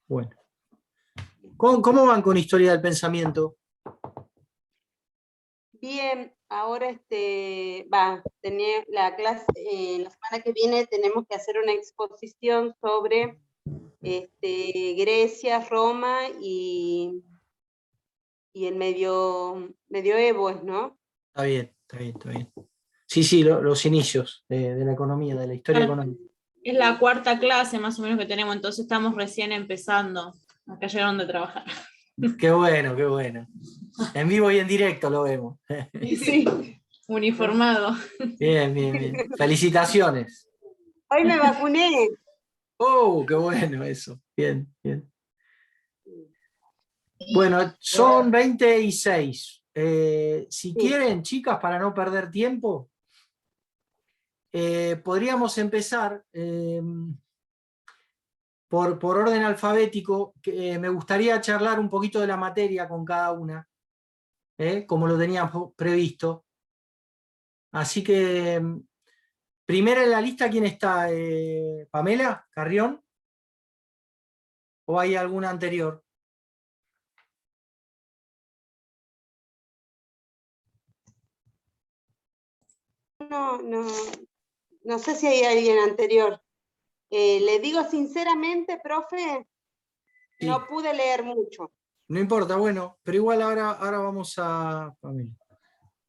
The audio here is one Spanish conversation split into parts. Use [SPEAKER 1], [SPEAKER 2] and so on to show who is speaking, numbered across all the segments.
[SPEAKER 1] Bueno. ¿Cómo van con historia del pensamiento?
[SPEAKER 2] Bien, ahora tenía la clase, la semana que viene tenemos que hacer una exposición sobre Grecia, Roma y el medioevo, ¿no?
[SPEAKER 1] Está bien, está bien, está bien. Sí, los inicios de la economía, de la historia económica.
[SPEAKER 3] Es la cuarta clase más o menos que tenemos, entonces estamos recién empezando. Acá llegaron de trabajar.
[SPEAKER 1] Qué bueno, qué bueno. En vivo y en directo lo vemos.
[SPEAKER 3] Sí, uniformado.
[SPEAKER 1] Bien, bien, bien. Felicitaciones.
[SPEAKER 2] Hoy me vacuné.
[SPEAKER 1] Oh, qué bueno eso. Bien, bien. Bueno, son 26. Si quieren, chicas, para no perder tiempo, podríamos empezar por orden alfabético. Me gustaría charlar un poquito de la materia con cada una, como lo teníamos previsto. Así que, primera en la lista, ¿quién está? ¿Pamela Carrión? ¿O hay alguna anterior?
[SPEAKER 2] No sé si hay alguien anterior. Le digo sinceramente, profe,
[SPEAKER 1] Sí.
[SPEAKER 2] no pude leer mucho.
[SPEAKER 1] No importa, bueno, pero igual ahora vamos a... Pamela.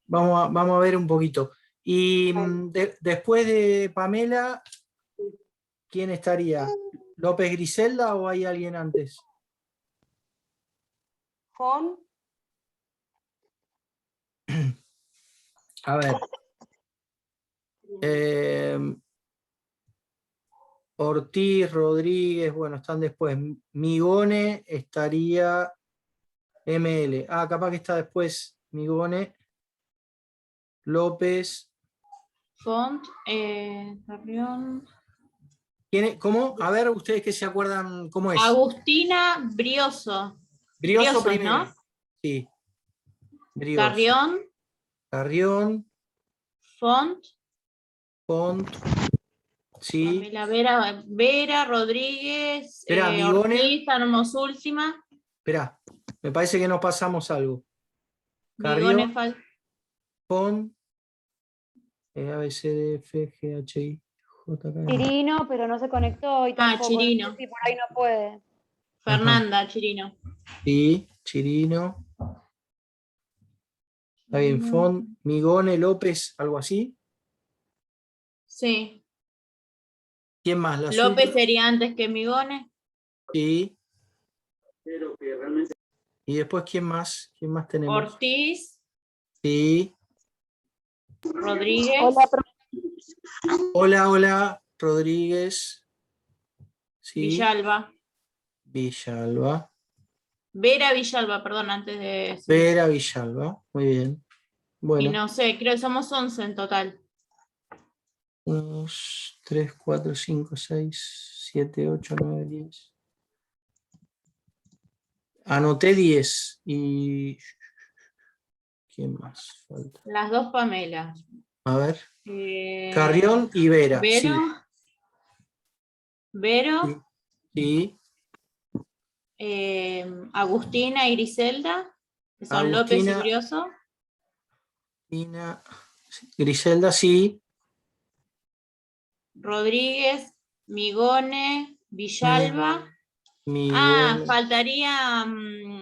[SPEAKER 1] Vamos a ver un poquito. Y después de Pamela, ¿quién estaría? ¿López Griselda o hay alguien antes?
[SPEAKER 2] Fon.
[SPEAKER 1] A ver. Ortiz, Rodríguez, bueno, están después. Migone estaría ML. Ah, capaz que está después Migone. López.
[SPEAKER 3] Font, Carrión.
[SPEAKER 1] ¿Cómo? A ver, ustedes que se acuerdan cómo es.
[SPEAKER 3] Agustina Brioso.
[SPEAKER 1] Brioso
[SPEAKER 3] Brioso,
[SPEAKER 1] primero.
[SPEAKER 3] ¿no?
[SPEAKER 1] Sí. Brioso.
[SPEAKER 3] Carrión.
[SPEAKER 1] Carrión.
[SPEAKER 3] Font.
[SPEAKER 1] Sí.
[SPEAKER 3] Vera, Rodríguez,
[SPEAKER 1] Espera, Migone.
[SPEAKER 3] Ortiz, Armos Última.
[SPEAKER 1] Espera, me parece que nos pasamos algo.
[SPEAKER 3] Migone
[SPEAKER 1] Carrión, Font, A, B, C, D, F, G, H, I, J, K, L.
[SPEAKER 4] Chirino, pero no se conectó y tampoco.
[SPEAKER 3] Chirino.
[SPEAKER 4] No sé si por ahí no puede.
[SPEAKER 3] Fernanda, Chirino.
[SPEAKER 1] Sí, Chirino. Está bien, Font, Migone, López, algo así.
[SPEAKER 3] Sí.
[SPEAKER 1] ¿Quién más? ¿Las
[SPEAKER 3] López
[SPEAKER 1] últimas?
[SPEAKER 3] sería antes que Migone.
[SPEAKER 1] Sí. Y después, ¿quién más? ¿Quién más tenemos?
[SPEAKER 3] Ortiz.
[SPEAKER 1] Sí.
[SPEAKER 3] Rodríguez.
[SPEAKER 1] Hola, Rodríguez. Sí.
[SPEAKER 3] Villalba.
[SPEAKER 1] Villalba.
[SPEAKER 3] Vera Villalba, perdón, antes de...
[SPEAKER 1] Vera Villalba, muy bien. Bueno.
[SPEAKER 3] Y no sé, creo que somos 11 en total.
[SPEAKER 1] 1, 2, 3, 4, 5, 6, 7, 8, 9, 10. Anoté 10. ¿Y quién más falta?
[SPEAKER 3] Las dos Pamelas.
[SPEAKER 1] A ver. Carrión y Vera.
[SPEAKER 3] Vero.
[SPEAKER 1] Sí.
[SPEAKER 3] Vero.
[SPEAKER 1] Sí.
[SPEAKER 3] Agustina y Griselda, que son
[SPEAKER 1] Agustina,
[SPEAKER 3] López y Brioso.
[SPEAKER 1] Griselda, sí.
[SPEAKER 3] Rodríguez, Migone, Villalba.
[SPEAKER 1] Migone.
[SPEAKER 3] Faltaría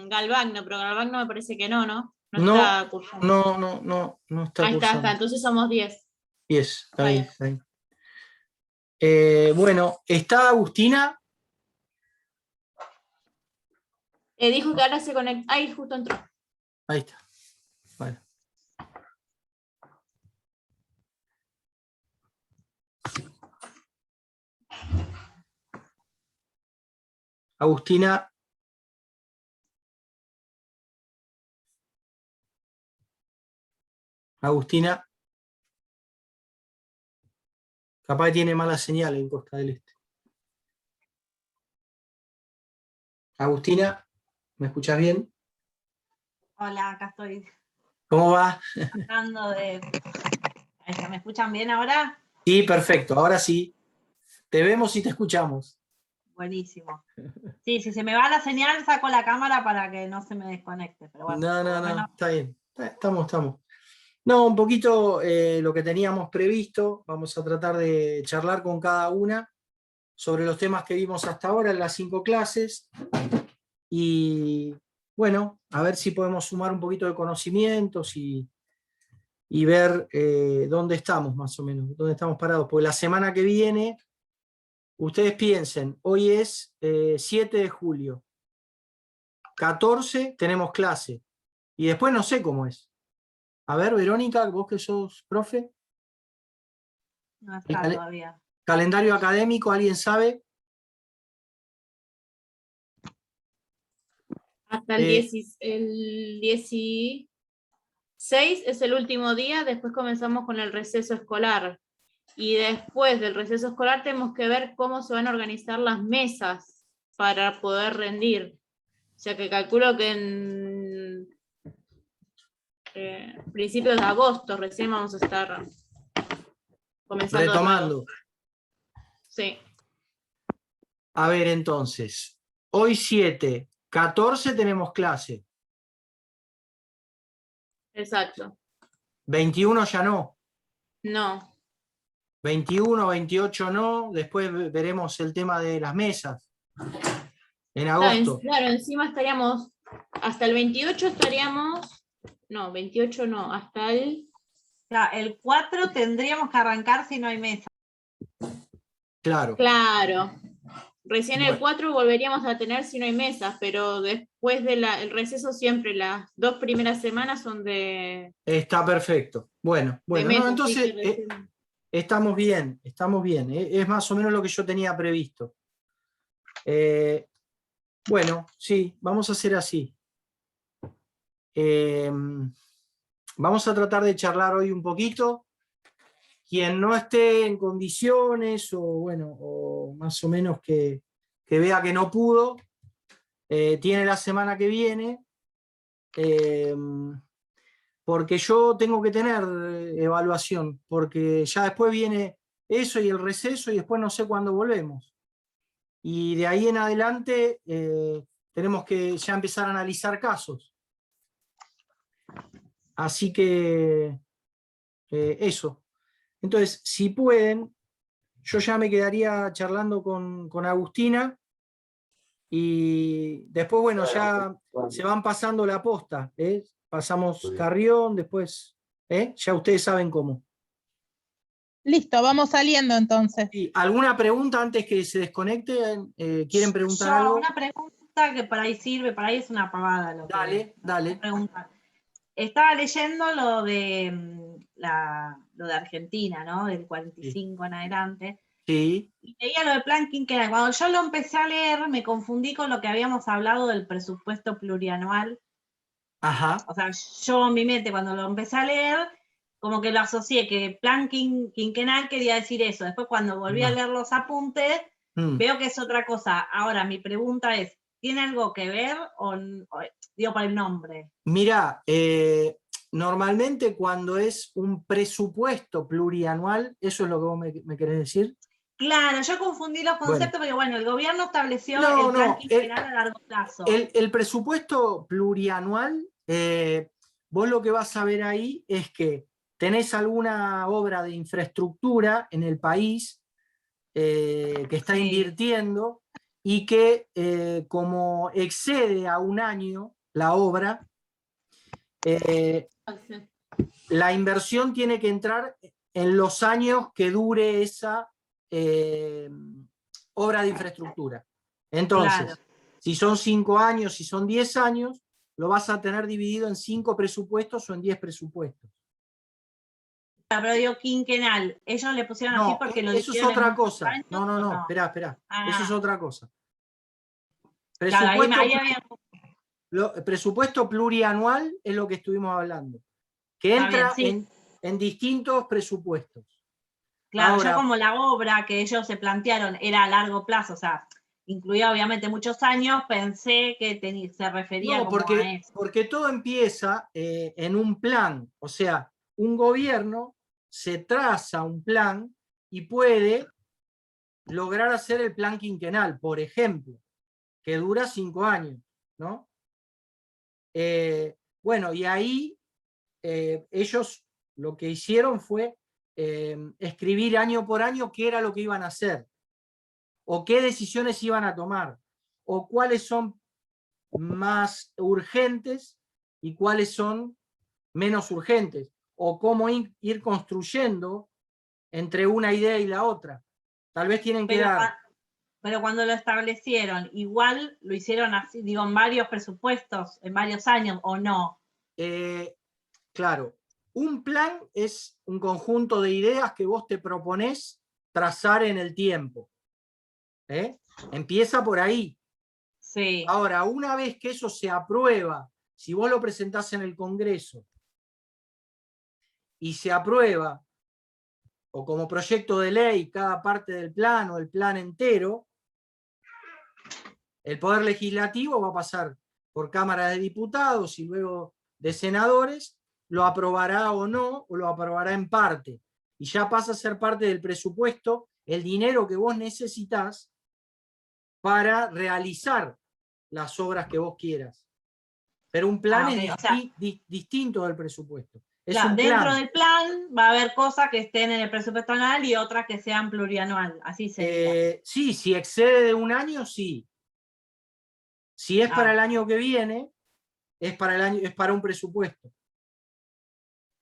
[SPEAKER 3] Galvagno, pero Galvagno me parece que no, ¿no? No
[SPEAKER 1] No,
[SPEAKER 3] está cursando.
[SPEAKER 1] no está
[SPEAKER 3] Ahí
[SPEAKER 1] cursando.
[SPEAKER 3] está, entonces somos 10.
[SPEAKER 1] 10, está bien, está bien. Bueno, ¿está Agustina?
[SPEAKER 3] Dijo que ahora se conecta. Ahí justo entró.
[SPEAKER 1] Ahí está. Bueno. Agustina. Agustina. Capaz que tiene mala señal en Costa del Este. Agustina, ¿me escuchás bien?
[SPEAKER 5] Hola, acá estoy.
[SPEAKER 1] ¿Cómo va?
[SPEAKER 5] Tratando de... ¿Me escuchan bien ahora?
[SPEAKER 1] Sí, perfecto. Ahora sí. Te vemos y te escuchamos.
[SPEAKER 5] Buenísimo. Sí, si se me va la señal, saco la cámara para que no se me desconecte. Pero bueno,
[SPEAKER 1] No,
[SPEAKER 5] por
[SPEAKER 1] no,
[SPEAKER 5] lo
[SPEAKER 1] no,
[SPEAKER 5] menos-
[SPEAKER 1] está bien. Estamos. No, un poquito lo que teníamos previsto. Vamos a tratar de charlar con cada una sobre los temas que vimos hasta ahora en las 5 clases. Y bueno, a ver si podemos sumar un poquito de conocimientos y ver dónde estamos más o menos, dónde estamos parados. Porque la semana que viene, ustedes piensen, hoy es 7 de julio, 14 tenemos clase, y después no sé cómo es. A ver, Verónica, vos que sos profe,
[SPEAKER 5] no
[SPEAKER 1] el
[SPEAKER 5] está todavía.
[SPEAKER 1] calendario académico, ¿alguien sabe?
[SPEAKER 3] Hasta el 16 es el último día, después comenzamos con el receso escolar. Y después del receso escolar tenemos que ver cómo se van a organizar las mesas para poder rendir. O sea que calculo que en principios de agosto recién vamos a estar comenzando de nuevo.
[SPEAKER 1] Retomando.
[SPEAKER 3] Sí,
[SPEAKER 1] A ver, entonces, hoy 7, 14 tenemos clase,
[SPEAKER 3] exacto.
[SPEAKER 1] 21 ya no.
[SPEAKER 3] No,
[SPEAKER 1] 21, 28 no, después veremos el tema de las mesas en agosto.
[SPEAKER 3] claro, encima estaríamos, hasta el 28 estaríamos, no, 28 no, hasta el,
[SPEAKER 5] Claro, el 4 tendríamos que arrancar si no hay mesa.
[SPEAKER 1] Claro,
[SPEAKER 3] claro, recién el
[SPEAKER 1] Bueno.
[SPEAKER 3] 4 volveríamos a tener si no hay mesas, pero después del receso siempre las 2 primeras semanas son de
[SPEAKER 1] está perfecto. Bueno, no,
[SPEAKER 3] mesas, así
[SPEAKER 1] entonces
[SPEAKER 3] que recién-
[SPEAKER 1] estamos bien. Es más o menos lo que yo tenía previsto. Bueno, sí, vamos a hacer así. Vamos a tratar de charlar hoy un poquito. Quien no esté en condiciones o bueno, o más o menos que vea que no pudo, tiene la semana que viene, porque yo tengo que tener evaluación, porque ya después viene eso y el receso y después no sé cuándo volvemos. Y de ahí en adelante tenemos que ya empezar a analizar casos. Así que eso. Entonces, si pueden, yo ya me quedaría charlando con Agustina y después, bueno, ya se van pasando la posta. Pasamos Carrión, después, ya ustedes saben cómo.
[SPEAKER 6] Listo, vamos saliendo entonces.
[SPEAKER 1] Sí, ¿alguna pregunta antes que se desconecten? ¿Quieren preguntar
[SPEAKER 5] Yo,
[SPEAKER 1] algo?
[SPEAKER 5] una pregunta que por ahí sirve, por ahí es una pavada lo que
[SPEAKER 1] Dale.
[SPEAKER 5] preguntar. Estaba leyendo lo de lo de Argentina, ¿no? Del 45 en adelante.
[SPEAKER 1] Sí,
[SPEAKER 5] Y leía lo de plan quinquenal. Cuando yo lo empecé a leer, me confundí con lo que habíamos hablado del presupuesto plurianual.
[SPEAKER 1] ajá.
[SPEAKER 5] O sea, yo en mi mente, cuando lo empecé a leer, como que lo asocié, que plan quinquenal quería decir eso. Después, cuando volví a
[SPEAKER 1] No.
[SPEAKER 5] leer los apuntes, veo que es otra cosa. Ahora, mi pregunta es, ¿tiene algo que ver o digo por el nombre?
[SPEAKER 1] Mira, normalmente cuando es un presupuesto plurianual, ¿eso es lo que vos me querés decir?
[SPEAKER 5] Claro, yo confundí los conceptos porque, bueno, el gobierno estableció
[SPEAKER 1] No,
[SPEAKER 5] el plan
[SPEAKER 1] no,
[SPEAKER 5] quinquenal a largo plazo.
[SPEAKER 1] el presupuesto plurianual, vos lo que vas a ver ahí es que tenés alguna obra de infraestructura en el país que está
[SPEAKER 5] Sí.
[SPEAKER 1] invirtiendo y que como excede a un año la obra, la inversión tiene que entrar en los años que dure esa obra de infraestructura. Entonces,
[SPEAKER 5] Claro.
[SPEAKER 1] si son 5 años, si son 10 años, lo vas a tener dividido en 5 presupuestos o en 10 presupuestos.
[SPEAKER 5] Pero digo quinquenal, ellos le pusieron así
[SPEAKER 1] No,
[SPEAKER 5] porque lo
[SPEAKER 1] eso es
[SPEAKER 5] dividieron en
[SPEAKER 1] otra
[SPEAKER 5] muchos
[SPEAKER 1] cosa.
[SPEAKER 5] años,
[SPEAKER 1] No,
[SPEAKER 5] ¿o no?
[SPEAKER 1] espera.
[SPEAKER 5] Ah.
[SPEAKER 1] Eso es otra cosa.
[SPEAKER 5] Claro, ahí había...
[SPEAKER 1] Presupuesto plurianual es lo que estuvimos hablando, que
[SPEAKER 5] Está
[SPEAKER 1] entra
[SPEAKER 5] bien, sí.
[SPEAKER 1] en distintos presupuestos.
[SPEAKER 5] Claro,
[SPEAKER 1] Ahora,
[SPEAKER 5] yo como la obra que ellos se plantearon era a largo plazo, o sea, incluía obviamente muchos años, pensé que se refería
[SPEAKER 1] no,
[SPEAKER 5] como a eso.
[SPEAKER 1] porque todo empieza en un plan, o sea, un gobierno se traza un plan y puede lograr hacer el plan quinquenal, por ejemplo, que dura 5 años, ¿no? Bueno, y ahí ellos lo que hicieron fue escribir año por año qué era lo que iban a hacer, o qué decisiones iban a tomar, o cuáles son más urgentes y cuáles son menos urgentes, o cómo ir construyendo entre una idea y la otra. Tal vez tienen que dar...
[SPEAKER 5] Pero cuando lo establecieron, igual lo hicieron así, digo, en varios presupuestos, en varios años, ¿o no?
[SPEAKER 1] Claro, un plan es un conjunto de ideas que vos te proponés trazar en el tiempo. Empieza por ahí.
[SPEAKER 5] Sí.
[SPEAKER 1] Ahora, una vez que eso se aprueba, si vos lo presentás en el Congreso y se aprueba, o como proyecto de ley, cada parte del plan o el plan entero, el Poder Legislativo va a pasar por Cámara de Diputados y luego de senadores, lo aprobará o no, o lo aprobará en parte. Y ya pasa a ser parte del presupuesto el dinero que vos necesitás para realizar las obras que vos quieras. Pero un plan es distinto del presupuesto. Es
[SPEAKER 5] claro,
[SPEAKER 1] un
[SPEAKER 5] dentro
[SPEAKER 1] plan.
[SPEAKER 5] del plan va a haber cosas que estén en el presupuesto anual y otras que sean plurianual, así sería.
[SPEAKER 1] Sí, si excede de un año, sí. Si es para el año que viene, es para un presupuesto.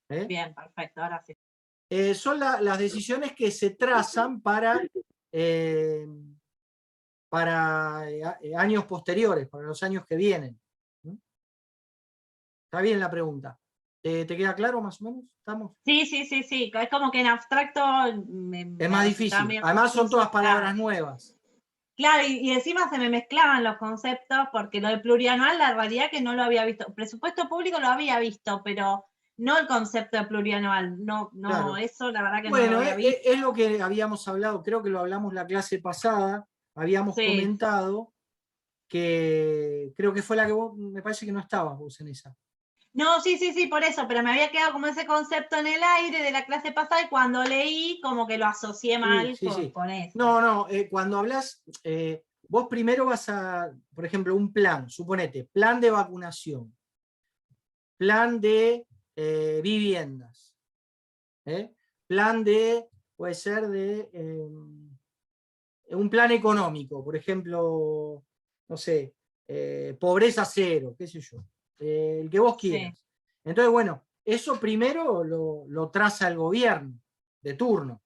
[SPEAKER 5] Bien, perfecto, ahora sí.
[SPEAKER 1] Son las decisiones que se trazan para años posteriores, para los años que vienen. ¿Está bien la pregunta? ¿Te queda claro más o menos? ¿Estamos?
[SPEAKER 5] Sí. Es como que en abstracto...
[SPEAKER 1] es más difícil. Además son todas palabras nuevas.
[SPEAKER 5] Claro, y encima se me mezclaban los conceptos, porque lo de plurianual, la realidad que no lo había visto. Presupuesto público lo había visto, pero no el concepto de plurianual. No,
[SPEAKER 1] Claro.
[SPEAKER 5] Eso la verdad que
[SPEAKER 1] bueno,
[SPEAKER 5] no lo había visto.
[SPEAKER 1] Es lo que habíamos hablado, creo que lo hablamos la clase pasada, habíamos comentado que creo que fue la que vos, me parece que no estabas vos en esa.
[SPEAKER 5] No, sí, por eso, pero me había quedado como ese concepto en el aire de la clase pasada y cuando leí como que lo asocié mal con eso.
[SPEAKER 1] No, cuando hablas, vos primero vas a, por ejemplo, un plan, suponete, plan de vacunación, plan de viviendas, plan de, puede ser de un plan económico, por ejemplo, no sé, pobreza cero, qué sé yo, el que vos quieras. Entonces, bueno, eso primero lo traza el gobierno de turno.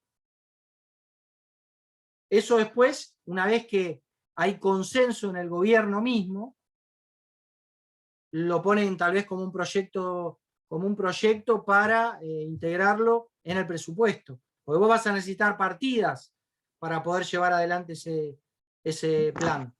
[SPEAKER 1] Eso después, una vez que hay consenso en el gobierno mismo, lo ponen tal vez como un proyecto para integrarlo en el presupuesto. Porque vos vas a necesitar partidas para poder llevar adelante ese plan.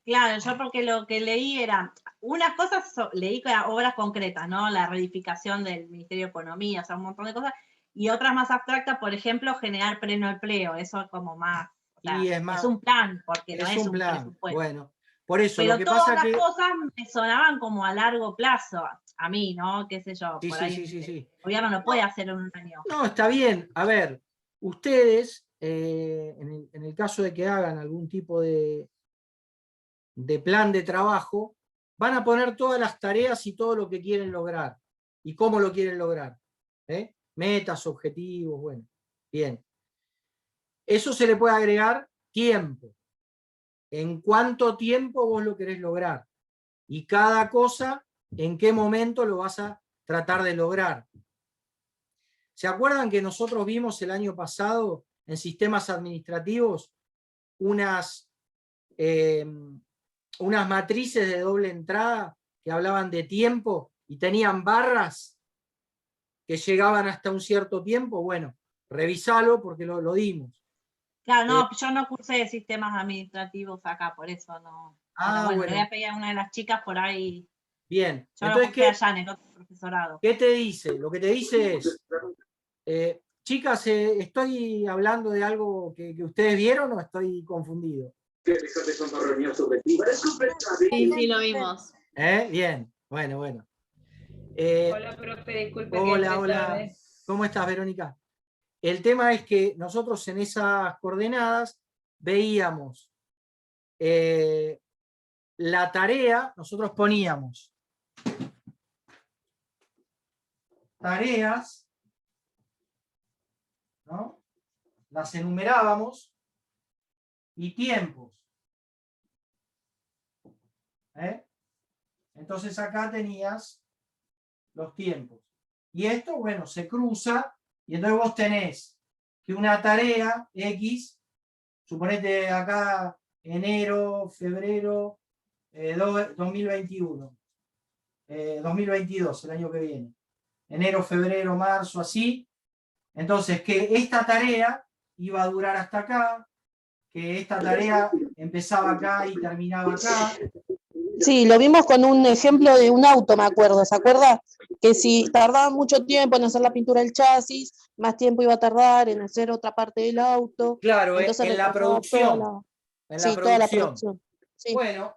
[SPEAKER 5] Claro, yo porque lo que leí era, unas cosas leí que eran obras concretas, ¿no? La reedificación del Ministerio de Economía, o sea, un montón de cosas, y otras más abstractas, por ejemplo, generar pleno empleo, eso es como más, o sea, es un plan, porque no es un presupuesto.
[SPEAKER 1] Bueno, por eso,
[SPEAKER 5] pero
[SPEAKER 1] lo que
[SPEAKER 5] todas
[SPEAKER 1] pasa
[SPEAKER 5] las
[SPEAKER 1] que...
[SPEAKER 5] cosas me sonaban como a largo plazo, a mí, ¿no? Qué sé yo, por ahí.
[SPEAKER 1] Sí.
[SPEAKER 5] El gobierno no puede hacer en un año.
[SPEAKER 1] No, está bien. A ver, ustedes, en el caso de que hagan algún tipo de plan de trabajo, van a poner todas las tareas y todo lo que quieren lograr. Y cómo lo quieren lograr. Metas, objetivos, bueno. Bien. Eso se le puede agregar tiempo. ¿En cuánto tiempo vos lo querés lograr? Y cada cosa, ¿en qué momento lo vas a tratar de lograr? ¿Se acuerdan que nosotros vimos el año pasado en sistemas administrativos unas matrices de doble entrada que hablaban de tiempo y tenían barras que llegaban hasta un cierto tiempo? Bueno, revisalo porque lo dimos.
[SPEAKER 5] Claro, no, yo no cursé sistemas administrativos acá, por eso no. Bueno, le voy a pedir a una de las chicas por ahí.
[SPEAKER 1] Bien.
[SPEAKER 5] Yo entonces, lo cursé allá en el otro profesorado.
[SPEAKER 1] ¿Qué te dice? Lo que te dice es, chicas, ¿estoy hablando de algo que ustedes vieron o estoy confundido?
[SPEAKER 3] Sí, lo vimos.
[SPEAKER 1] Bien, bueno.
[SPEAKER 7] Hola, profe, disculpe.
[SPEAKER 1] Hola. ¿Cómo estás, Verónica? el tema es que nosotros en esas coordenadas veíamos la tarea, nosotros poníamos tareas, ¿no? Las enumerábamos, y tiempos. Entonces acá tenías los tiempos. Y esto, bueno, se cruza, y entonces vos tenés que una tarea X, suponete acá enero, febrero, 2021, 2022, el año que viene. Enero, febrero, marzo, así. Entonces, que esta tarea iba a durar hasta acá, que esta tarea empezaba acá y terminaba acá.
[SPEAKER 7] Sí, lo vimos con un ejemplo de un auto, me acuerdo, ¿se acuerda? Que si tardaba mucho tiempo en hacer la pintura del chasis, más tiempo iba a tardar en hacer otra parte del auto.
[SPEAKER 1] Claro,
[SPEAKER 7] entonces
[SPEAKER 1] en la
[SPEAKER 7] retrasaba
[SPEAKER 1] producción.
[SPEAKER 7] toda la producción. Sí.
[SPEAKER 1] Bueno,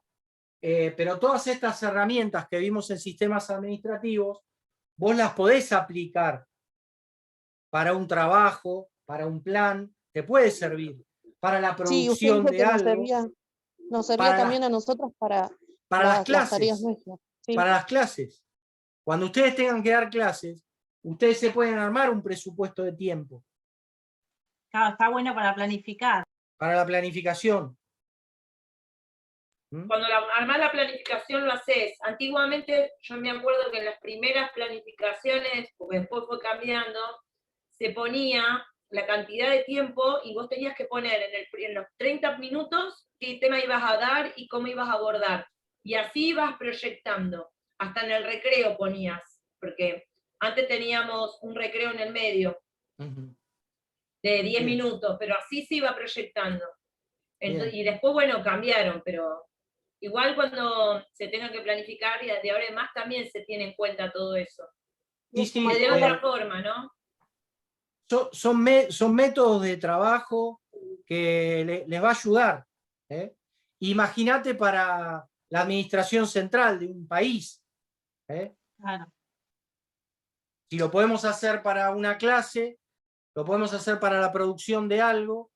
[SPEAKER 1] pero todas estas herramientas que vimos en sistemas administrativos, vos las podés aplicar para un trabajo, para un plan, te puede servir para la
[SPEAKER 7] Sí, usted
[SPEAKER 1] producción
[SPEAKER 7] dijo
[SPEAKER 1] de
[SPEAKER 7] que
[SPEAKER 1] algo.
[SPEAKER 7] nos servía
[SPEAKER 1] para
[SPEAKER 7] también a nosotros para
[SPEAKER 1] las
[SPEAKER 7] las tareas
[SPEAKER 1] clases.
[SPEAKER 7] nuestras. Sí.
[SPEAKER 1] Para las clases. Cuando ustedes tengan que dar clases, ustedes se pueden armar un presupuesto de tiempo.
[SPEAKER 5] Claro, está bueno para planificar.
[SPEAKER 1] Para la planificación.
[SPEAKER 8] Cuando armás la planificación lo haces. Antiguamente yo me acuerdo que en las primeras planificaciones, porque después fue cambiando, se ponía la cantidad de tiempo y vos tenías que poner en los 30 minutos qué tema ibas a dar y cómo ibas a abordar. Y así ibas proyectando. Hasta en el recreo ponías, porque antes teníamos un recreo en el medio de 10 minutos, pero así se iba proyectando. Entonces, y después, bueno, cambiaron, pero igual cuando se tenga que planificar, y de ahora en más también se tiene en cuenta todo eso.
[SPEAKER 1] Y sí,
[SPEAKER 8] de otra forma, ¿no?
[SPEAKER 1] Son métodos de trabajo que les va a ayudar. Imagínate para la administración central de un país.
[SPEAKER 5] Claro.
[SPEAKER 1] Si lo podemos hacer para una clase, lo podemos hacer para la producción de algo,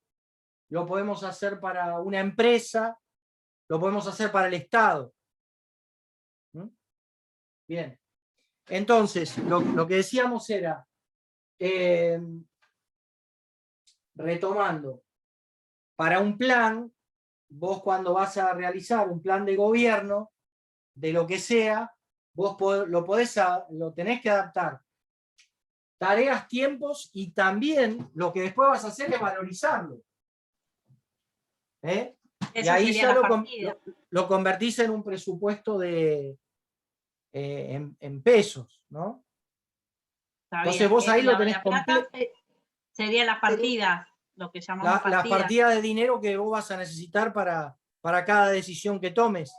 [SPEAKER 1] lo podemos hacer para una empresa, lo podemos hacer para el Estado. Bien. Entonces, lo que decíamos era, retomando, para un plan, vos cuando vas a realizar un plan de gobierno, de lo que sea, vos lo tenés que adaptar. Tareas, tiempos, y también lo que después vas a hacer es valorizarlo. Y ahí ya lo convertís en un presupuesto en pesos, ¿no? Entonces vos ahí lo tenés completo.
[SPEAKER 5] Serían las partidas, lo que llamamos partidas.
[SPEAKER 1] Las partidas de dinero que vos vas a necesitar para cada decisión que tomes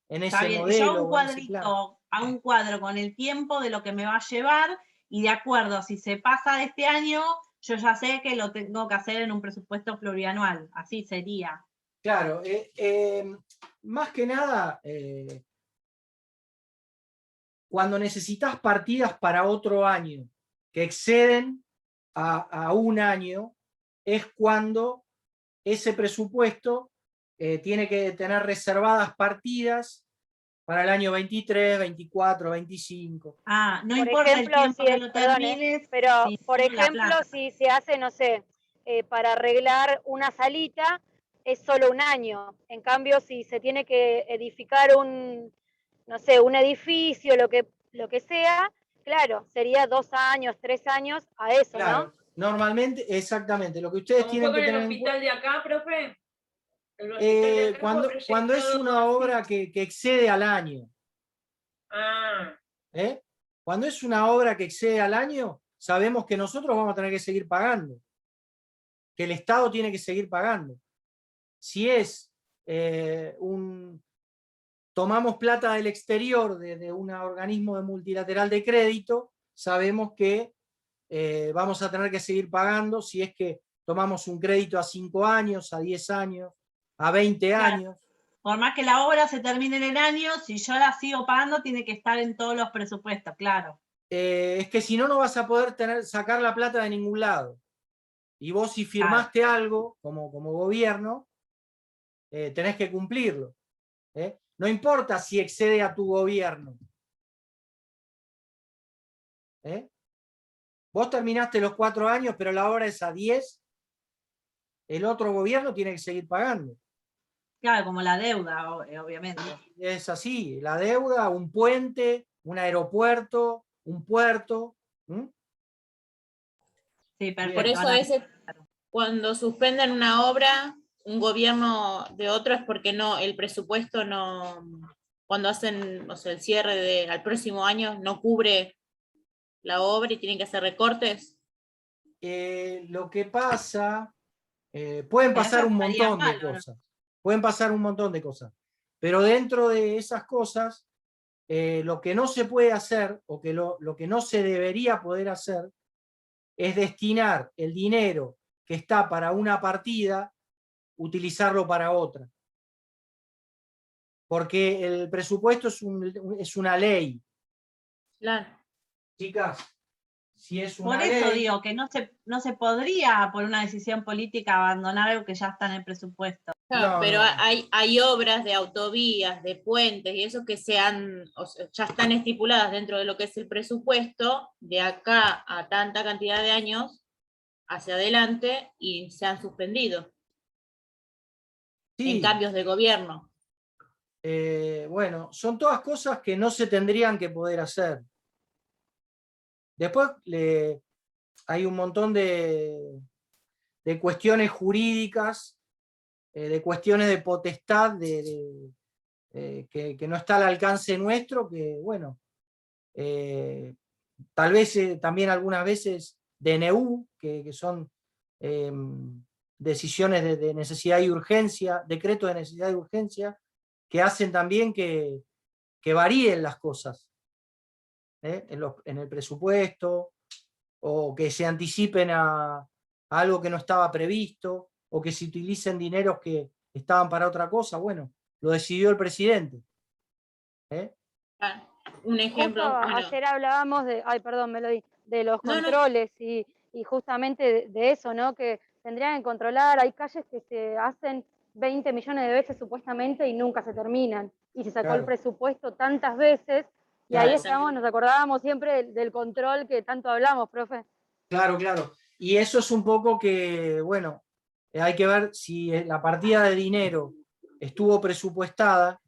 [SPEAKER 1] en ese modelo.
[SPEAKER 5] Yo un cuadrito, hago un cuadro con el tiempo de lo que me va a llevar, y de acuerdo, si se pasa de este año, yo ya sé que lo tengo que hacer en un presupuesto plurianual. Así sería.
[SPEAKER 1] Claro, más que nada, cuando necesitas partidas para otro año que exceden a un año, es cuando ese presupuesto tiene que tener reservadas partidas para el año 23, 24, 25.
[SPEAKER 5] Ah, no
[SPEAKER 4] por
[SPEAKER 5] importa
[SPEAKER 4] ejemplo,
[SPEAKER 5] el tiempo que lo termines.
[SPEAKER 4] pero por ejemplo, si se hace, no sé, para arreglar una salita, es solo un año. En cambio, si se tiene que edificar no sé, un edificio, lo que sea, claro, sería 2 años, 3 años a eso,
[SPEAKER 1] claro,
[SPEAKER 4] ¿no?
[SPEAKER 1] Normalmente, exactamente, lo que ustedes tienen que tener en cuenta.
[SPEAKER 8] ¿El hospital de acá, profe?
[SPEAKER 1] Cuando es una obra que excede al año. Cuando es una obra que excede al año, sabemos que nosotros vamos a tener que seguir pagando, que el Estado tiene que seguir pagando. Si es tomamos plata del exterior de un organismo multilateral de crédito, sabemos que vamos a tener que seguir pagando si es que tomamos un crédito a 5 años, a 10 años, a 20 años.
[SPEAKER 5] Por más que la obra se termine en el año, si yo la sigo pagando, tiene que estar en todos los presupuestos, claro.
[SPEAKER 1] Es que si no, no vas a poder sacar la plata de ningún lado. Y vos si firmaste algo como gobierno, tenés que cumplirlo. No importa si excede a tu gobierno. Vos terminaste los 4 años, pero la obra es a 10, el otro gobierno tiene que seguir pagando.
[SPEAKER 5] Claro, como la deuda, obviamente.
[SPEAKER 1] Es así, la deuda, un puente, un aeropuerto, un puerto.
[SPEAKER 5] Sí, perfecto.
[SPEAKER 3] Por eso a veces cuando suspenden una obra, un gobierno de otro, es porque no, el presupuesto no, cuando hacen, o sea, el cierre al próximo año no cubre la obra y tienen que hacer recortes.
[SPEAKER 1] Lo que pasa, pueden pasar un montón de cosas. Pueden pasar un montón de cosas. Pero dentro de esas cosas, lo que no se puede hacer, o que lo que no se debería poder hacer, es destinar el dinero que está para una partida, utilizarlo para otra. Porque el presupuesto es una ley.
[SPEAKER 3] Claro.
[SPEAKER 1] Chicas, si es una
[SPEAKER 5] ley... Por eso
[SPEAKER 1] ley,
[SPEAKER 5] digo que no se podría, por una decisión política, abandonar algo que ya está en el presupuesto.
[SPEAKER 3] Claro,
[SPEAKER 1] no,
[SPEAKER 3] pero
[SPEAKER 1] no.
[SPEAKER 3] Hay obras de autovías, de puentes y eso que o sea, ya están estipuladas dentro de lo que es el presupuesto de acá a tanta cantidad de años hacia adelante y se han suspendido en cambios de gobierno.
[SPEAKER 1] Bueno, son todas cosas que no se tendrían que poder hacer. Después hay un montón de cuestiones jurídicas, de cuestiones de potestad que no está al alcance nuestro, que bueno, tal vez también algunas veces DNU, que son decisiones de necesidad y urgencia, decretos de necesidad y urgencia, que hacen también que varíen las cosas en el presupuesto, o que se anticipen a algo que no estaba previsto, o que se utilicen dineros que estaban para otra cosa. Bueno, lo decidió el presidente.
[SPEAKER 3] Un ejemplo.
[SPEAKER 4] Justo ayer hablábamos de, de los controles. Y justamente de eso, ¿no? Que tendrían que controlar, hay calles que se hacen 20 millones de veces supuestamente y nunca se terminan. Y se sacó el presupuesto tantas veces, y ahí estamos, nos acordábamos siempre del control que tanto hablamos, profe.
[SPEAKER 1] Claro, claro. Y eso es un poco que, bueno, hay que ver si la partida de dinero estuvo presupuestada,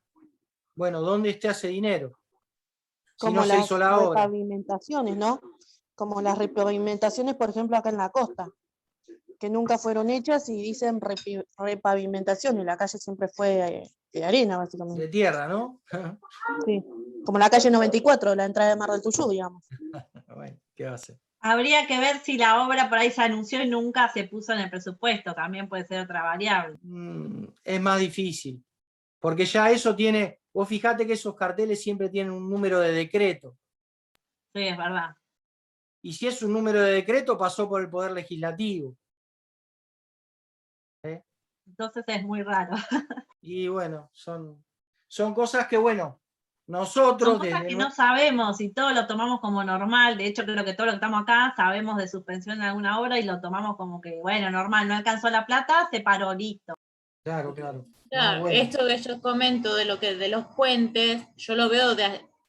[SPEAKER 1] bueno, ¿dónde está ese dinero? Si
[SPEAKER 7] como
[SPEAKER 1] no se hizo la obra.
[SPEAKER 7] Repavimentaciones, ¿no? Como las repavimentaciones, por ejemplo, acá en la costa, que nunca fueron hechas y dicen repavimentaciones. La calle siempre fue de arena, básicamente.
[SPEAKER 1] De tierra, ¿no?
[SPEAKER 7] Sí, como la calle 94, la entrada de Mar del Tuyú, digamos.
[SPEAKER 1] Bueno, ¿qué va a hacer?
[SPEAKER 5] Habría que ver si la obra por ahí se anunció y nunca se puso en el presupuesto, también puede ser otra variable.
[SPEAKER 1] Es más difícil, porque ya eso tiene, vos fijate que esos carteles siempre tienen un número de decreto.
[SPEAKER 5] Sí, es verdad.
[SPEAKER 1] Y si es un número de decreto, pasó por el Poder Legislativo.
[SPEAKER 5] Entonces es muy raro.
[SPEAKER 1] Y bueno, son cosas que, bueno, nosotros...
[SPEAKER 5] Son cosas que no sabemos y todo lo tomamos como normal. De hecho, creo que todos los que estamos acá sabemos de suspensión de alguna obra y lo tomamos como que, bueno, normal, no alcanzó la plata, se paró, listo.
[SPEAKER 1] Claro, claro.
[SPEAKER 3] Claro,
[SPEAKER 1] no, bueno.
[SPEAKER 3] Esto que yo comento de los puentes, yo lo veo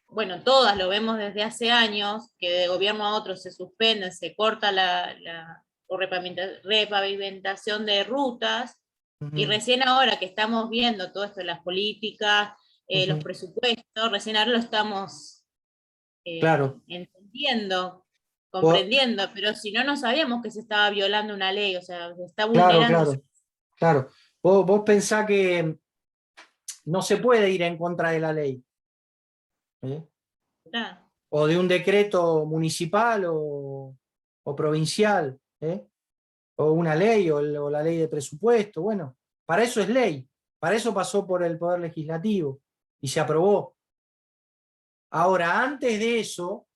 [SPEAKER 3] bueno, todas lo vemos desde hace años, que de gobierno a otro se suspenden, se corta la repavimentación de rutas, y recién ahora que estamos viendo todo esto de las políticas, los presupuestos, recién ahora lo estamos entendiendo, comprendiendo, pero si no, no sabíamos que se estaba violando una ley, o sea, se está vulnerando.
[SPEAKER 1] Claro. Vos pensás que no se puede ir en contra de la ley.
[SPEAKER 3] Claro.
[SPEAKER 1] O de un decreto municipal o provincial, o una ley, o la ley de presupuesto. Bueno, para eso es ley, para eso pasó por el Poder Legislativo y se aprobó. Ahora, antes de eso,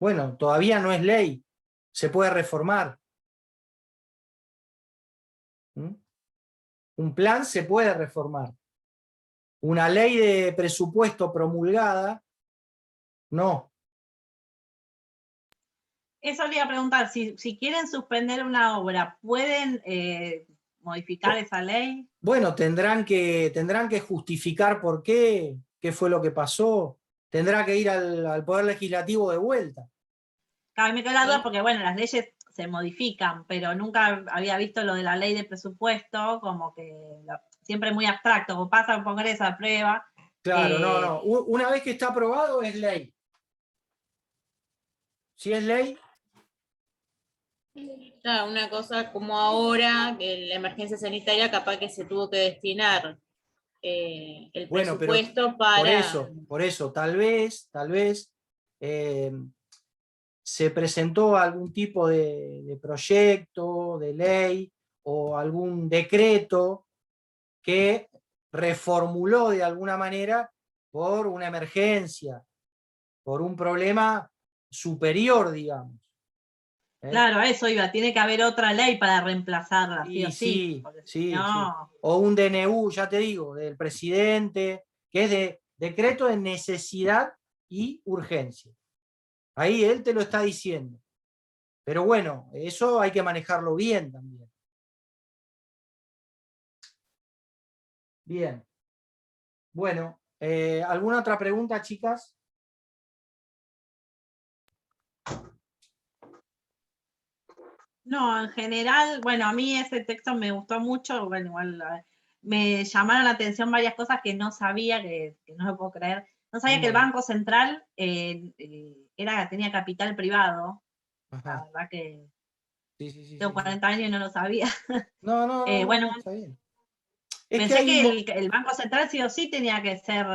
[SPEAKER 1] bueno, todavía no es ley, se puede reformar. Un plan se puede reformar. Una ley de presupuesto promulgada, no.
[SPEAKER 5] Eso le iba a preguntar, si quieren suspender una obra, ¿pueden modificar esa ley?
[SPEAKER 1] Bueno, tendrán que justificar por qué fue lo que pasó. Tendrá que ir al Poder Legislativo de vuelta.
[SPEAKER 5] Claro, me quedó la duda porque, bueno, las leyes se modifican, pero nunca había visto lo de la ley de presupuesto, como que siempre muy abstracto, como pasa al Congreso, aprueba.
[SPEAKER 1] Claro, no. Una vez que está aprobado es ley. Si es ley,
[SPEAKER 3] Claro, una cosa como ahora, que la emergencia sanitaria capaz que se tuvo que destinar el
[SPEAKER 1] bueno, pero
[SPEAKER 3] presupuesto para...
[SPEAKER 1] por eso, tal vez se presentó algún tipo de proyecto, de ley o algún decreto que reformuló de alguna manera por una emergencia, por un problema superior, digamos.
[SPEAKER 5] Claro, a eso iba, tiene que haber otra ley para reemplazarla, sí o sí.
[SPEAKER 1] Sí.
[SPEAKER 5] No.
[SPEAKER 1] O un DNU, ya te digo, del presidente, que es de decreto de necesidad y urgencia. Ahí él te lo está diciendo. Pero bueno, eso hay que manejarlo bien también. Bien. Bueno, ¿alguna otra pregunta, chicas?
[SPEAKER 5] No, en general, bueno, a mí ese texto me gustó mucho, bueno, igual me llamaron la atención varias cosas que no sabía, que no lo puedo creer. No sabía que el Banco Central tenía capital privado.
[SPEAKER 1] Ajá.
[SPEAKER 5] La verdad que
[SPEAKER 1] Sí,
[SPEAKER 5] tengo 40 años y no lo sabía.
[SPEAKER 1] No,
[SPEAKER 5] bueno,
[SPEAKER 1] está bien.
[SPEAKER 5] pensé que el Banco Central sí o sí tenía que ser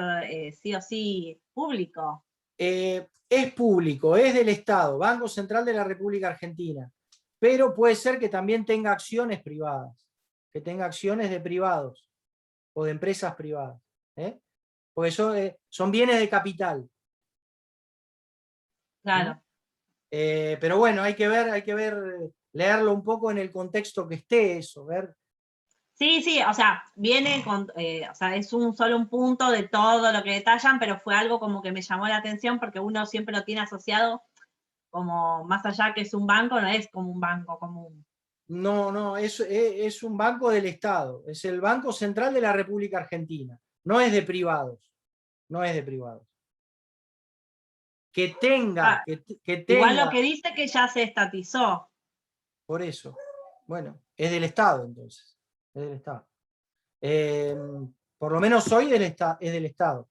[SPEAKER 5] sí o sí público.
[SPEAKER 1] Es público, es del Estado, Banco Central de la República Argentina, pero puede ser que también tenga acciones privadas, que tenga acciones de privados o de empresas privadas, porque son bienes de capital.
[SPEAKER 5] Claro.
[SPEAKER 1] Pero bueno, hay que ver, leerlo un poco en el contexto que esté eso, ver.
[SPEAKER 5] Sí, o sea, viene con, o sea, es solo un punto de todo lo que detallan, pero fue algo como que me llamó la atención porque uno siempre lo tiene asociado como más allá que es un banco, no es como un banco común.
[SPEAKER 1] No, es un banco del Estado, es el Banco Central de la República Argentina, no es de privados, no es de privados. Que tenga.
[SPEAKER 5] Igual lo que dice que ya se estatizó.
[SPEAKER 1] Por eso. Bueno, es del Estado entonces. Es del Estado. Por lo menos hoy es del Estado.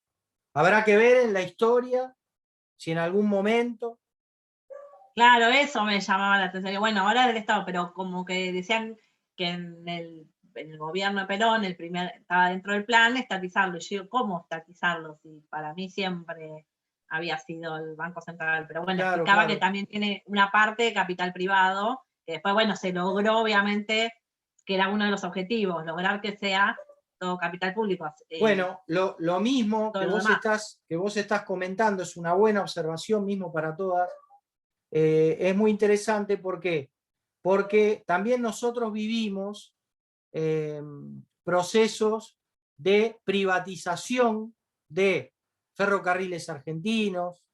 [SPEAKER 1] Habrá que ver en la historia si en algún momento.
[SPEAKER 5] Claro, eso me llamaba la atención. Bueno, ahora es del Estado, pero como que decían que en el gobierno de Perón, estaba dentro del plan estatizarlo. Y yo digo, ¿cómo estatizarlo? Si para mí siempre había sido el Banco Central. Pero bueno, explicaba que también tiene una parte de capital privado, que después, bueno, se logró obviamente, que era uno de los objetivos, lograr que sea todo capital público.
[SPEAKER 1] Bueno, lo mismo que vos estás comentando, es una buena observación mismo para todas. Es muy interesante, ¿por qué? Porque también nosotros vivimos procesos de privatización de ferrocarriles argentinos,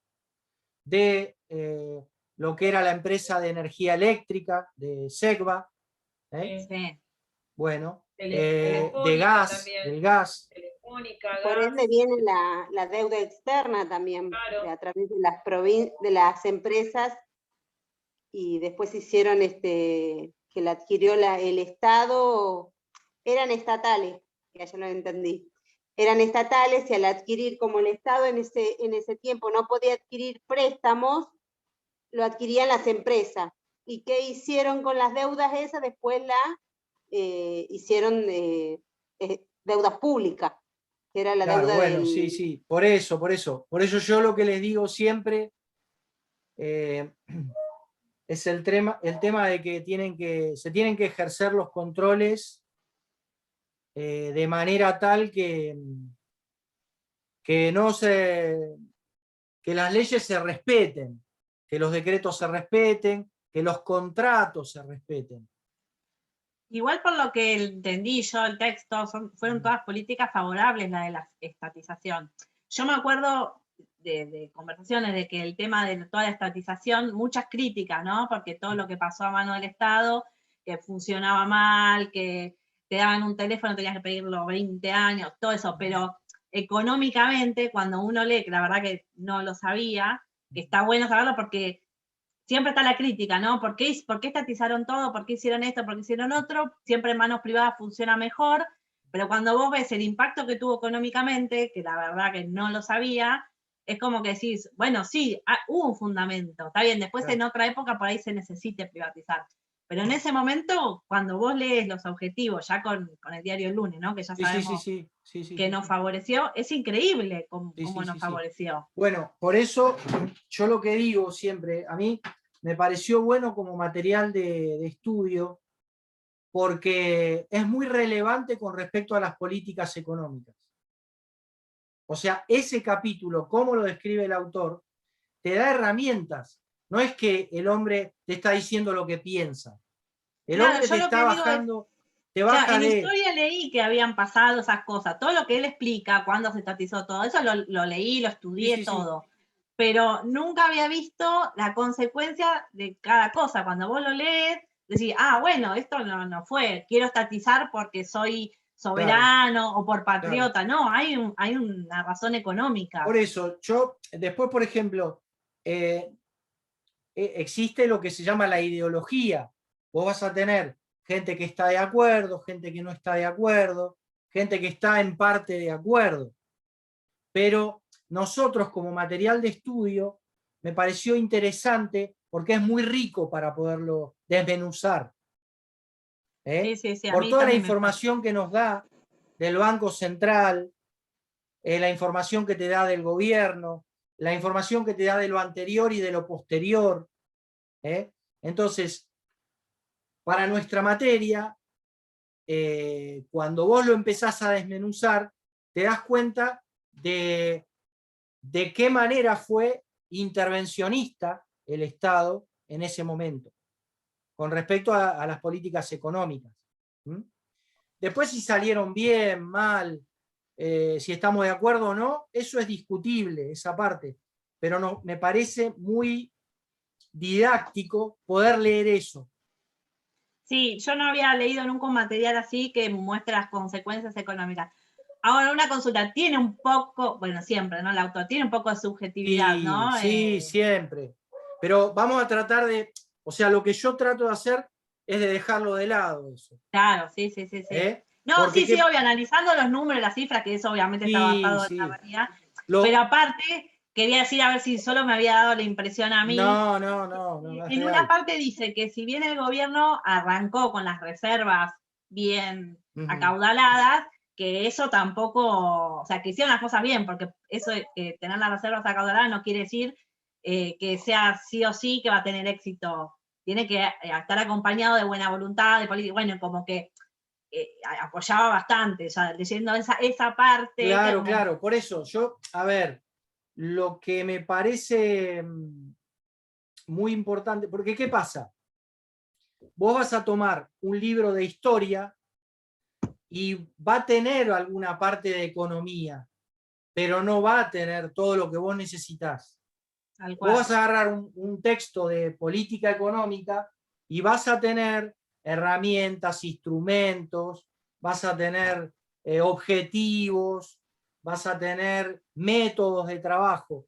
[SPEAKER 1] de lo que era la empresa de energía eléctrica, de SEGVA, bueno, de gas,
[SPEAKER 8] también.
[SPEAKER 1] del gas.
[SPEAKER 8] Telefónica,
[SPEAKER 2] por
[SPEAKER 8] gas.
[SPEAKER 2] ende viene la deuda externa también,
[SPEAKER 8] Claro.
[SPEAKER 2] a través de las empresas, y después hicieron que la adquirió el Estado, eran estatales, que ya lo entendí. Eran estatales y al adquirir, como el Estado en ese tiempo no podía adquirir préstamos, lo adquirían las empresas. ¿Y qué hicieron con las deudas esas? Después hicieron deudas públicas, que era la deuda
[SPEAKER 1] Bueno, sí, por eso. Por eso yo lo que les digo siempre es el tema de que se tienen que ejercer los controles de manera tal que las leyes se respeten, que los decretos se respeten, que los contratos se respeten.
[SPEAKER 5] Igual por lo que entendí yo, el texto, fueron todas políticas favorables la de la estatización. Yo me acuerdo, de conversaciones de que el tema de toda la estatización, muchas críticas, ¿no? Porque todo lo que pasó a mano del Estado, que funcionaba mal, que te daban un teléfono, tenías que pedirlo 20 años, todo eso, pero económicamente, cuando uno lee, que la verdad que no lo sabía, que está bueno saberlo porque siempre está la crítica, ¿no? ¿Por qué estatizaron todo? ¿Por qué hicieron esto? ¿Por qué hicieron otro? Siempre en manos privadas funciona mejor, pero cuando vos ves el impacto que tuvo económicamente, que la verdad que no lo sabía, es como que decís, bueno, sí, hubo un fundamento, está bien, después en otra época por ahí se necesite privatizar. Pero en ese momento, cuando vos lees los objetivos, ya con el diario El Lunes, ¿no? Que ya sabemos que nos favoreció, es increíble cómo nos favoreció.
[SPEAKER 1] Bueno, por eso yo lo que digo siempre, a mí me pareció bueno como material de estudio, porque es muy relevante con respecto a las políticas económicas. O sea, ese capítulo, cómo lo describe el autor, te da herramientas. No es que el hombre te está diciendo lo que piensa. El hombre te está bajando, te baja
[SPEAKER 5] en historia leí que habían pasado esas cosas. Todo lo que él explica, cuándo se estatizó todo, eso lo leí, lo estudié todo. Pero nunca había visto la consecuencia de cada cosa. Cuando vos lo lees, decís, bueno, esto no fue, quiero estatizar porque soy soberano o por patriota. No, hay una razón económica.
[SPEAKER 1] Por eso, después, por ejemplo, existe lo que se llama la ideología. Vos vas a tener gente que está de acuerdo, gente que no está de acuerdo, gente que está en parte de acuerdo. Pero nosotros como material de estudio me pareció interesante porque es muy rico para poderlo desmenuzar. Por toda la información que nos da del Banco Central, la información que te da del gobierno, la información que te da de lo anterior y de lo posterior. Entonces, para nuestra materia, cuando vos lo empezás a desmenuzar, te das cuenta de qué manera fue intervencionista el Estado en ese momento, con respecto a las políticas económicas. Después, si salieron bien, mal, si estamos de acuerdo o no, eso es discutible, esa parte. Pero no, me parece muy didáctico poder leer eso.
[SPEAKER 5] Sí, yo no había leído nunca un material así que muestre las consecuencias económicas. Ahora, una consulta, tiene un poco, bueno, siempre, ¿no? El autor tiene un poco de subjetividad,
[SPEAKER 1] sí,
[SPEAKER 5] ¿no?
[SPEAKER 1] Sí, siempre. Pero vamos a tratar de, o sea, lo que yo trato de hacer es de dejarlo de lado eso.
[SPEAKER 5] Claro, sí. No, sí, obvio, analizando los números, las cifras, que eso obviamente está basado en la variedad. Pero aparte, quería decir, a ver si solo me había dado la impresión a mí.
[SPEAKER 1] No.
[SPEAKER 5] En una parte dice que si bien el gobierno arrancó con las reservas bien acaudaladas, que eso tampoco, o sea, que hicieron las cosas bien, porque eso de tener las reservas acaudaladas no quiere decir que sea sí o sí que va a tener éxito. Tiene que estar acompañado de buena voluntad, de política, bueno, como que apoyaba bastante, o sea, leyendo esa parte.
[SPEAKER 1] Claro, por eso, a ver, lo que me parece muy importante, porque ¿qué pasa? Vos vas a tomar un libro de historia y va a tener alguna parte de economía, pero no va a tener todo lo que vos necesitas. Vos vas a agarrar un texto de política económica y vas a tener herramientas, instrumentos, vas a tener objetivos, vas a tener métodos de trabajo,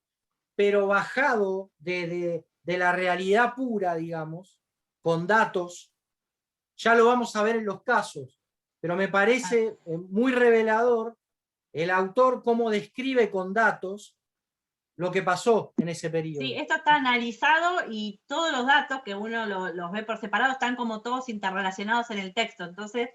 [SPEAKER 1] pero bajado de la realidad pura, digamos, con datos. Ya lo vamos a ver en los casos, pero me parece muy revelador el autor cómo describe con datos lo que pasó en ese periodo.
[SPEAKER 5] Sí, esto está analizado y todos los datos que uno los ve por separado están como todos interrelacionados en el texto. Entonces,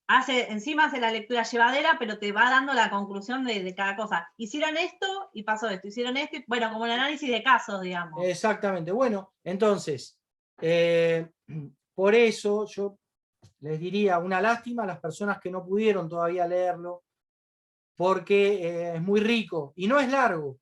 [SPEAKER 5] encima hace la lectura llevadera, pero te va dando la conclusión de cada cosa. Hicieron esto y pasó esto, hicieron esto, bueno, como el análisis de casos, digamos.
[SPEAKER 1] Exactamente. Bueno, entonces, por eso yo les diría una lástima a las personas que no pudieron todavía leerlo, porque es muy rico y no es largo.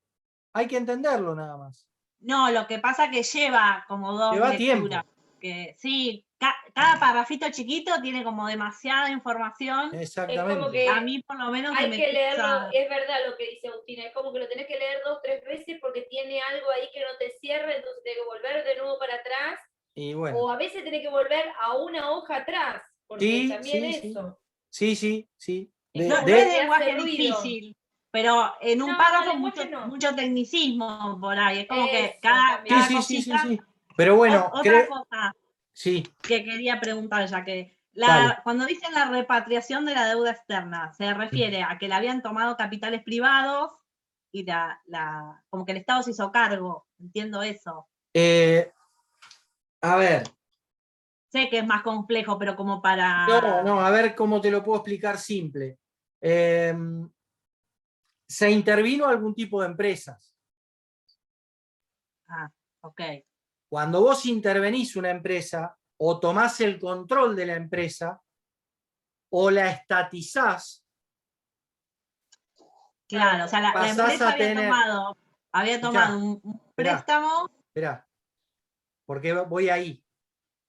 [SPEAKER 1] Hay que entenderlo nada más.
[SPEAKER 5] No, lo que pasa que lleva como dos lecturas. porque sí, cada parrafito chiquito tiene como demasiada información.
[SPEAKER 1] Exactamente.
[SPEAKER 8] Es como que
[SPEAKER 5] a mí por lo menos
[SPEAKER 8] hay
[SPEAKER 5] me
[SPEAKER 8] que leerlo,
[SPEAKER 5] cuesta.
[SPEAKER 8] es verdad lo que dice Agustina, es como que lo tenés que leer 2 o 3 veces porque tiene algo ahí que no te cierra, entonces tenés que volver de nuevo para atrás,
[SPEAKER 1] Y bueno.
[SPEAKER 8] o a veces tenés que volver a una hoja atrás, porque
[SPEAKER 1] Sí,
[SPEAKER 8] también
[SPEAKER 1] sí,
[SPEAKER 8] eso.
[SPEAKER 1] sí.
[SPEAKER 5] No, no
[SPEAKER 8] te
[SPEAKER 5] es
[SPEAKER 8] hace
[SPEAKER 5] lenguaje
[SPEAKER 8] ruido.
[SPEAKER 5] difícil, pero en un
[SPEAKER 8] No,
[SPEAKER 5] párrafo
[SPEAKER 8] lenguaje no.
[SPEAKER 5] mucho tecnicismo por ahí. Es como que
[SPEAKER 8] Eso
[SPEAKER 5] cada
[SPEAKER 8] también.
[SPEAKER 5] cosita.
[SPEAKER 1] Sí. Pero bueno,
[SPEAKER 5] Otra cosa
[SPEAKER 1] sí,
[SPEAKER 5] que quería preguntar, ya que
[SPEAKER 1] dale.
[SPEAKER 5] cuando dicen la repatriación de la deuda externa, se refiere a que la habían tomado capitales privados y como que el Estado se hizo cargo. Entiendo eso.
[SPEAKER 1] A ver.
[SPEAKER 5] Sé que es más complejo, pero como para...
[SPEAKER 1] No, a ver cómo te lo puedo explicar simple. Se intervino algún tipo de empresas.
[SPEAKER 5] Ah, ok.
[SPEAKER 1] Cuando vos intervenís una empresa, o tomás el control de la empresa, o la estatizás.
[SPEAKER 5] Claro, o sea, la
[SPEAKER 1] pasás
[SPEAKER 5] empresa
[SPEAKER 1] a tener...
[SPEAKER 5] había tomado un préstamo.
[SPEAKER 1] Esperá, porque voy ahí.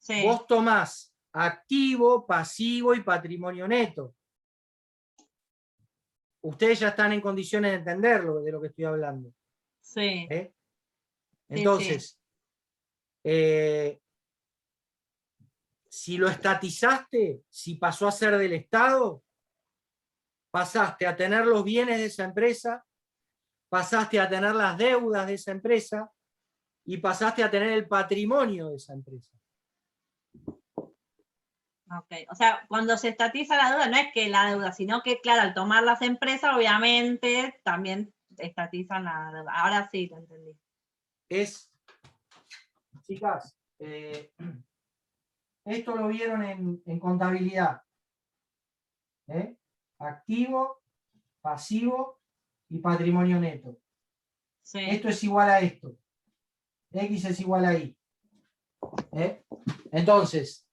[SPEAKER 5] Sí.
[SPEAKER 1] Vos tomás activo, pasivo y patrimonio neto. Ustedes ya están en condiciones de entenderlo, de lo que estoy hablando.
[SPEAKER 5] Sí.
[SPEAKER 1] Entonces, si lo estatizaste, si pasó a ser del Estado, pasaste a tener los bienes de esa empresa, pasaste a tener las deudas de esa empresa y pasaste a tener el patrimonio de esa empresa.
[SPEAKER 5] Ok, o sea, cuando se estatiza la deuda, no es que la deuda, sino que, claro, al tomar las empresas, obviamente, también estatizan la deuda. Ahora sí, lo entendí.
[SPEAKER 1] Chicas, esto lo vieron en contabilidad. Activo, pasivo y patrimonio neto.
[SPEAKER 5] Sí.
[SPEAKER 1] Esto es igual a esto. X es igual a Y. Entonces,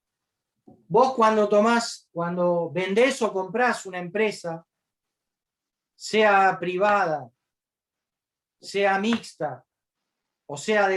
[SPEAKER 1] vos cuando vendés o comprás una empresa, sea privada, sea mixta, o sea de